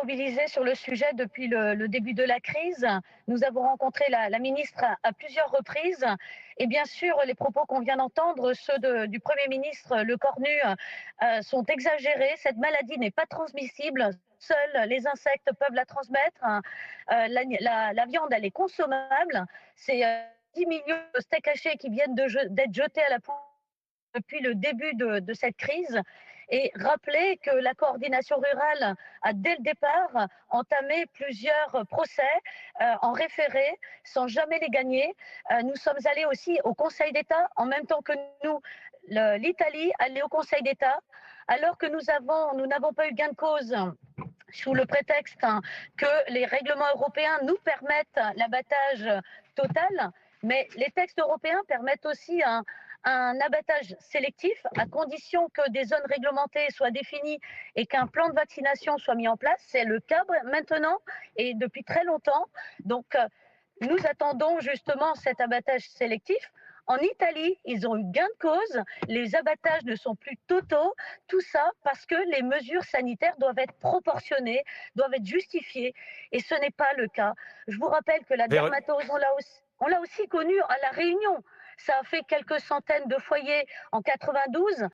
mobilisés sur le sujet depuis le début de la crise. Nous avons rencontré la ministre à plusieurs reprises. Et bien sûr, les propos qu'on vient d'entendre, ceux du Premier ministre Le Cornu, sont exagérés. Cette maladie n'est pas transmissible. Seuls les insectes peuvent la transmettre. La viande, elle est consommable. C'est 10 millions de steaks hachés qui viennent d'être jetés à la poubelle depuis le début de cette crise, et rappeler que la coordination rurale a dès le départ entamé plusieurs procès en référé sans jamais les gagner. Nous sommes allés aussi au Conseil d'État en même temps que nous. L'Italie allait au Conseil d'État alors que nous n'avons pas eu gain de cause sous le prétexte que les règlements européens nous permettent l'abattage total, mais les textes européens permettent aussi un abattage sélectif à condition que des zones réglementées soient définies et qu'un plan de vaccination soit mis en place. C'est le cas maintenant et depuis très longtemps. Donc, nous attendons justement cet abattage sélectif. En Italie, ils ont eu gain de cause, les abattages ne sont plus totaux, tout ça parce que les mesures sanitaires doivent être proportionnées, doivent être justifiées, et ce n'est pas le cas. Je vous rappelle que la dermatose, on l'a aussi connue à La Réunion. Ça a fait quelques centaines de foyers en 92.